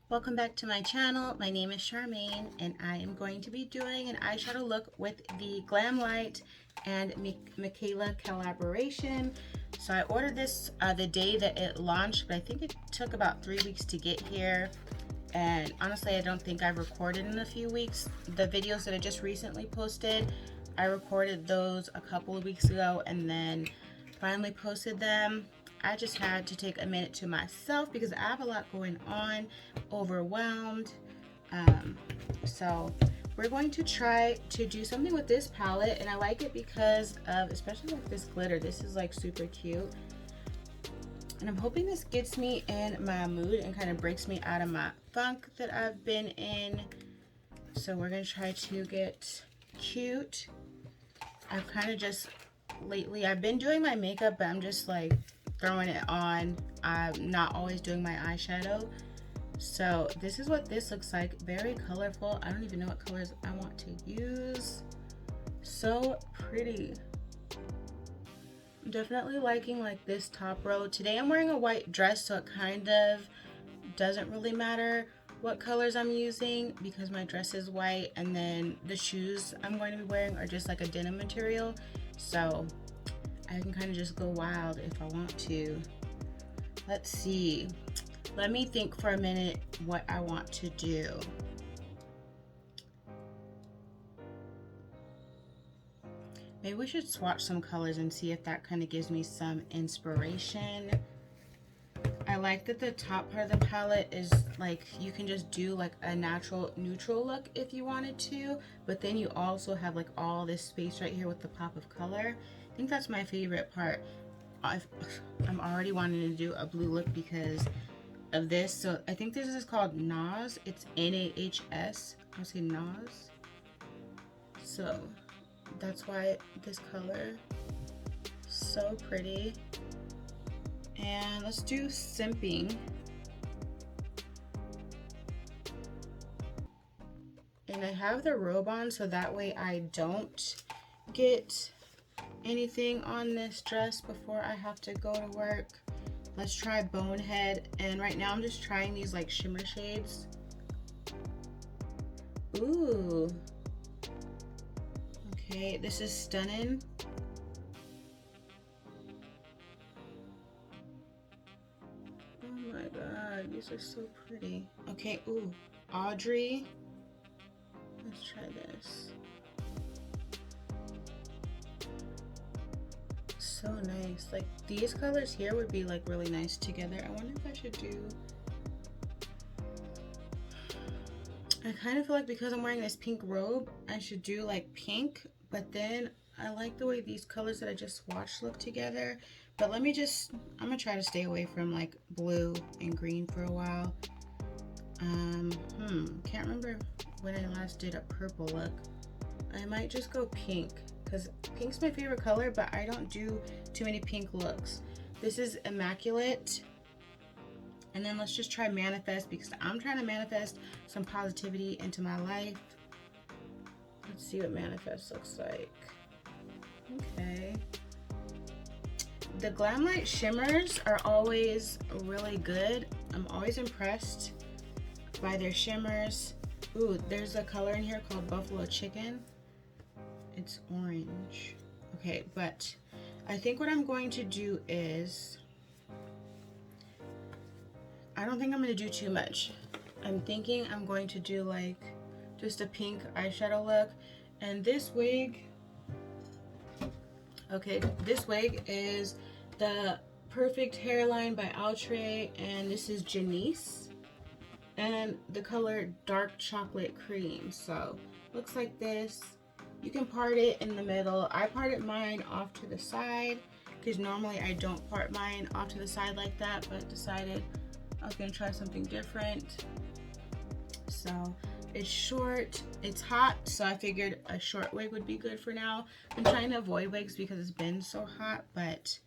Welcome back to my channel. My name is Charmaine and I am going to be doing an eyeshadow look with the Glamlite and Mikayla collaboration. So I ordered this the day that it launched, but I think it took about 3 weeks to get here. And honestly, I don't think I've recorded in a few weeks. The videos that I just recently posted, I recorded those a couple of weeks ago and then finally posted them. I just had to take a minute to myself because I have a lot going on, overwhelmed. So we're going to try to do something with this palette, and I like it because of, especially with this glitter, this is like super cute. And I'm hoping this gets me in my mood and kind of breaks me out of my funk that I've been in. So we're gonna try to get cute. I've kind of just, lately, I've been doing my makeup, but I'm just like throwing it on. I'm not always doing my eyeshadow. So this is what this looks like. Very colorful. I don't even know what colors I want to use. So pretty. I'm definitely liking like this top row. Today I'm wearing a white dress, so it kind of doesn't really matter what colors I'm using because my dress is white, and then the shoes I'm going to be wearing are just like a denim material. So I can kind of just go wild if I want to. Let's see. Let me think for a minute what I want to do. Maybe we should swatch some colors and see if that kind of gives me some inspiration. I like that the top part of the palette is like, you can just do like a natural neutral look if you wanted to, but then you also have like all this space right here with the pop of color. I think that's my favorite part. I'm already wanting to do a blue look because of this. So I think this is called NAHS. It's N-A-H-S. I'll say NAHS. So that's why this color is so pretty. And let's do Simping. And I have the robe on so that way I don't get anything on this dress before I have to go to work. Let's try Bonehead, and right now I'm just trying these like shimmer shades. Ooh. Okay, this is Stunning. Oh my god, these are so pretty. Okay, ooh, Audrey. Let's try this. So nice. Like these colors here would be like really nice together. I wonder if I should do, I kind of feel like because I'm wearing this pink robe, I should do like pink, but then I like the way these colors that I just swatched look together. But let me just, I'm gonna try to stay away from like blue and green for a while. Can't remember when I last did a purple look. I might just go pink because pink's my favorite color, but I don't do too many pink looks. This is Immaculate. And then let's just try Manifest because I'm trying to manifest some positivity into my life. Let's see what Manifest looks like. Okay. The Glamlite shimmers are always really good. I'm always impressed by their shimmers. Ooh, there's a color in here called Buffalo Chicken. It's orange. Okay, but I think what I'm going to do is, I don't think I'm going to do too much. I'm thinking I'm going to do like just a pink eyeshadow look. And this wig, okay, this wig is the Perfect Hairline by Outre, and this is Janice. And the color Dark Chocolate Cream. So looks like this. You can part it in the middle. I parted mine off to the side because normally I don't part mine off to the side like that, but decided I was gonna try something different. So it's short, it's hot, so I figured a short wig would be good for now. I'm trying to avoid wigs because it's been so hot, but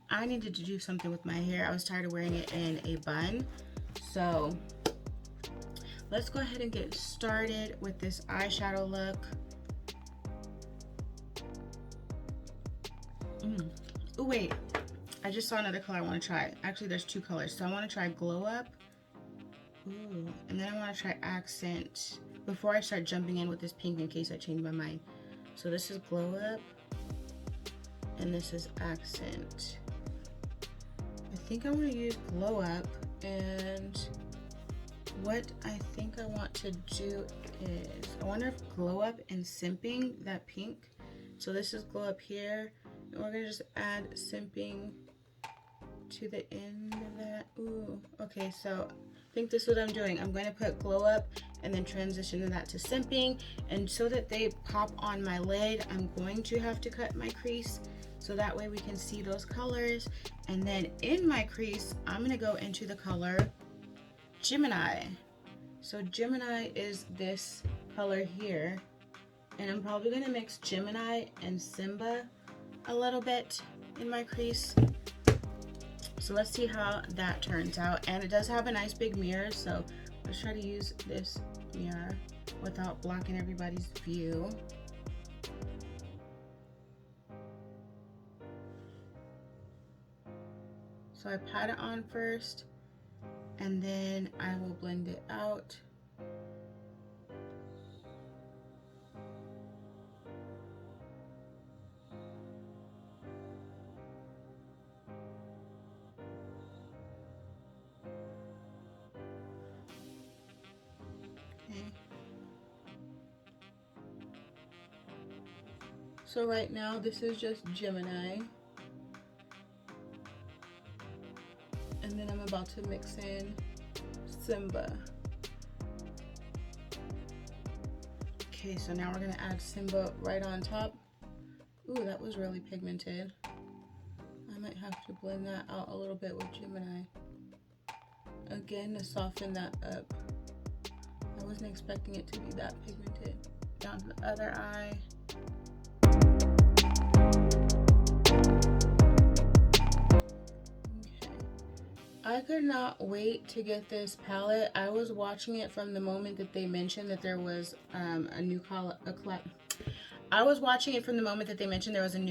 I needed to do something with my hair. I was tired of wearing it in a bun. So let's go ahead and get started with this eyeshadow look. Oh wait, I just saw another color I want to try. Actually, there's two colors. So I want to try Glow Up Ooh, and then I want to try accent before I start jumping in with this pink in case I change my mind. So this is Glow Up, and this is accent. I think I want to use Glow Up, and what I think I want to do is, I wonder if Glow Up and Simping, that pink. So this is Glow Up here, and we're going to just add Simping to the end of that. Ooh, okay, so I think this is what I'm doing. I'm going to put Glow Up and then transition that to Simping, and so that they pop on my lid, I'm going to have to cut my crease so that way we can see those colors. And then in my crease, I'm going to go into the color Gemini. So Gemini is this color here, and I'm probably going to mix Gemini and Simba a little bit in my crease. So let's see how that turns out. And it does have a nice big mirror, so let's try to use this mirror without blocking everybody's view. So I pat it on first, and then I will blend it out. Okay. So right now this is just Gemini. And then I'm about to mix in Simba. Okay, so now we're gonna add Simba right on top. Ooh, that was really pigmented. I might have to blend that out a little bit with Gemini. Again, to soften that up. I wasn't expecting it to be that pigmented. Down to the other eye. I could not wait to get this palette. I was watching it from the moment that they mentioned that there was a new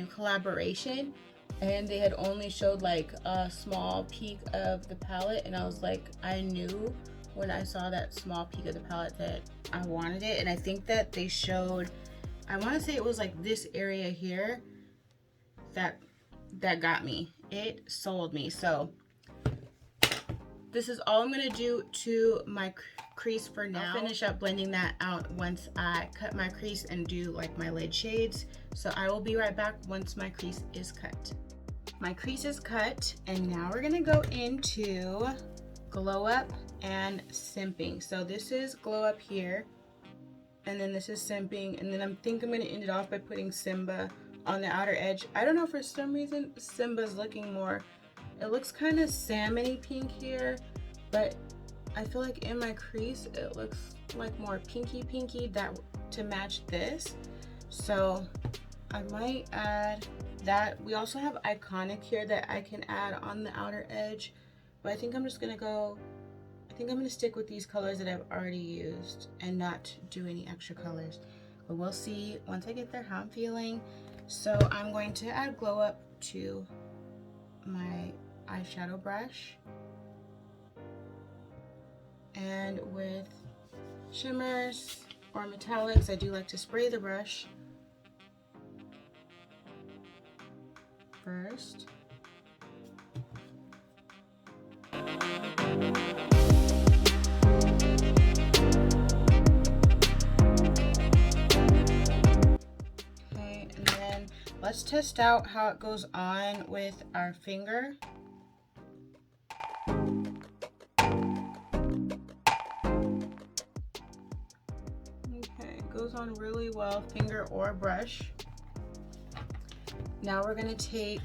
collaboration, and they had only showed like a small peek of the palette, and I was like, I knew when I saw that small peek of the palette that I wanted it. And I think that they showed, I want to say it was like this area here that got me. It sold me. So this is all I'm going to do to my crease for now. I'll finish up blending that out once I cut my crease and do like my lid shades. So I will be right back once my crease is cut. My crease is cut, and now we're going to go into Glow Up and Simping. So this is Glow Up here, and then this is Simping, and then I think I'm going to end it off by putting Simba on the outer edge. I don't know, for some reason Simba's looking more, it looks kind of salmony pink here, but I feel like in my crease it looks like more pinky that to match this. So I might add that. We also have Iconic here that I can add on the outer edge, but I think I'm just gonna go, I think I'm gonna stick with these colors that I've already used and not do any extra colors. But we'll see once I get there how I'm feeling. So I'm going to add Glow Up to my eyeshadow brush, and with shimmers or metallics, I do like to spray the brush first. Okay, and then let's test out how it goes on with our finger. Goes on really well, finger or brush. Now we're going to take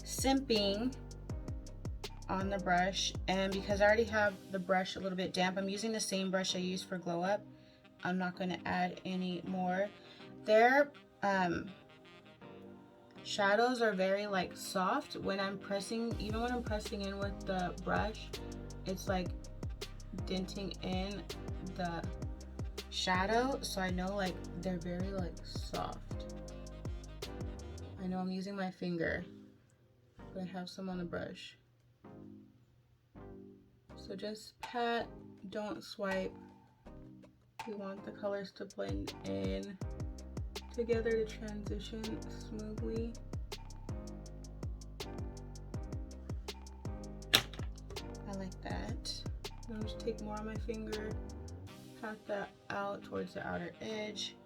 Simping on the brush, and because I already have the brush a little bit damp, I'm using the same brush I used for Glow Up. I'm not going to add any more. Their shadows are very like soft when I'm pressing, even when I'm pressing in with the brush, it's like denting in the shadow, so I know like they're very like soft. I know I'm using my finger, but I have some on the brush. So just pat, don't swipe. We want the colors to blend in together to transition smoothly. I like that. I'll just take more on my finger, pat that out towards the outer edge.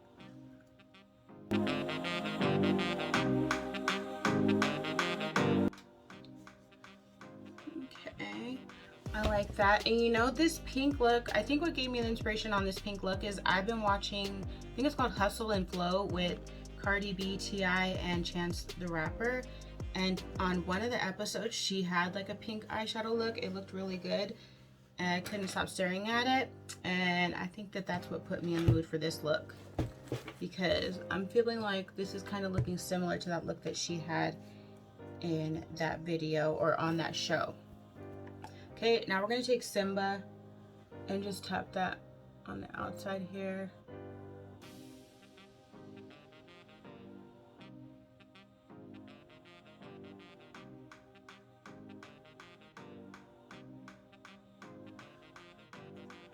Okay, I like that. And you know, this pink look, I think what gave me the inspiration on this pink look is I've been watching, I think it's called Hustle and Flow with Cardi B, T.I., and Chance the Rapper. And on one of the episodes, she had like a pink eyeshadow look. It looked really good. And I couldn't stop staring at it. And I think that that's what put me in the mood for this look. Because I'm feeling like this is kind of looking similar to that look that she had in that video or on that show. Okay, now we're going to take Simba and just tap that on the outside here.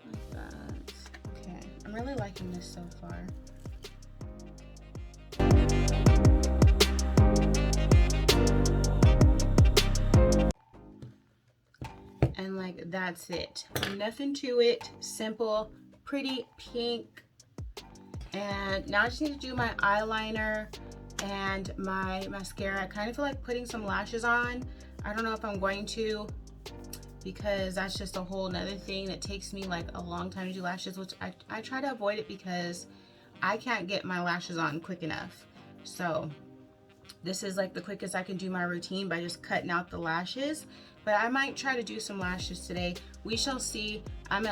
Like that. Okay, I'm really liking this so far. And like that's it, nothing to it, simple, pretty pink. And now I just need to do my eyeliner and my mascara. I kind of feel like putting some lashes on. I don't know if I'm going to, because that's just a whole nother thing that takes me like a long time to do lashes, which I try to avoid it because I can't get my lashes on quick enough. So this is like the quickest I can do my routine by just cutting out the lashes. But I might try to do some lashes today. We shall see. I know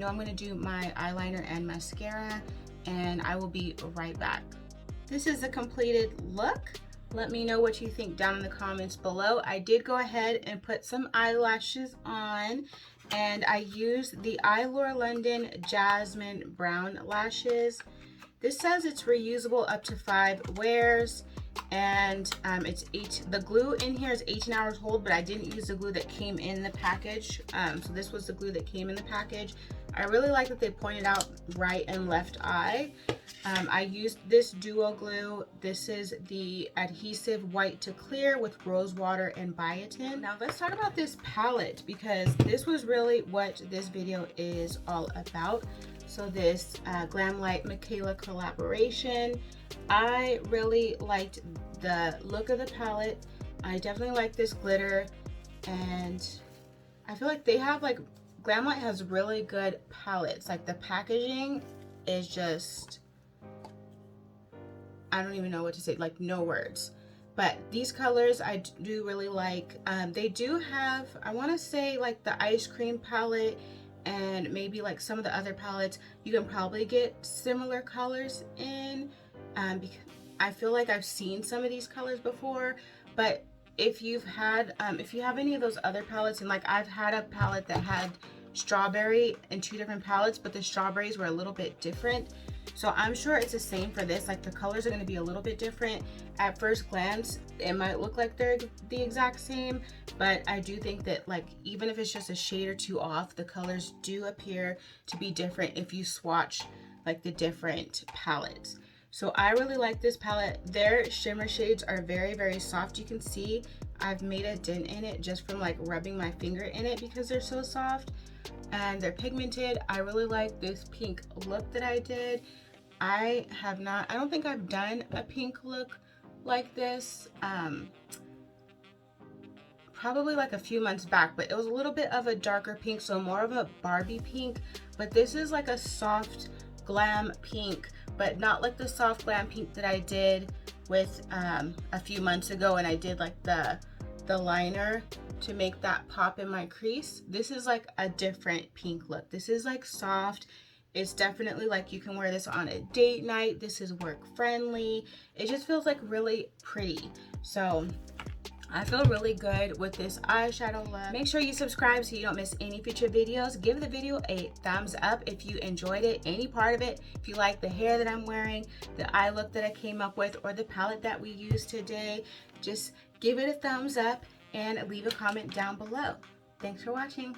I'm going to do my eyeliner and mascara, and I will be right back. This is a completed look. Let me know what you think down in the comments below. I did go ahead and put some eyelashes on, and I used the Eyelure London Jasmine Brown lashes. This says it's reusable up to 5 wears. And the glue in here is 18 hours hold, but I didn't use the glue that came in the package. So this was the glue that came in the package. I really like that they pointed out right and left eye. I used this duo glue. This is the adhesive white to clear with rose water and biotin. Now let's talk about this palette, because this was really what this video is all about. So this Glamlite Mikayla collaboration, I really liked the look of the palette. I definitely like this glitter, and I feel like they have like, Glamlite has really good palettes. Like the packaging is just, I don't even know what to say, like no words. But these colors I do really like. They do have, I want to say like the ice cream palette and maybe like some of the other palettes, you can probably get similar colors in. Because I feel like I've seen some of these colors before, but if you have any of those other palettes, and like I've had a palette that had strawberry in 2 different palettes, but the strawberries were a little bit different. So I'm sure it's the same for this. Like the colors are going to be a little bit different. At first glance, it might look like they're the exact same, but I do think that like even if it's just a shade or 2 off, the colors do appear to be different if you swatch like the different palettes. So I really like this palette. Their shimmer shades are very, very soft. You can see I've made a dent in it just from like rubbing my finger in it because they're so soft. And they're pigmented. I really like this pink look that I did. I don't think I've done a pink look like this. Probably like a few months back, but it was a little bit of a darker pink, so more of a Barbie pink. But this is like a soft glam pink, but not like the soft glam pink that I did with a few months ago, and I did like the liner to make that pop in my crease. This is like a different pink look. This is like soft. It's definitely like you can wear this on a date night. This is work friendly. It just feels like really pretty. So I feel really good with this eyeshadow look. Make sure you subscribe so you don't miss any future videos. Give the video a thumbs up if you enjoyed it, any part of it. If you like the hair that I'm wearing, the eye look that I came up with, or the palette that we used today, just give it a thumbs up and leave a comment down below. Thanks for watching.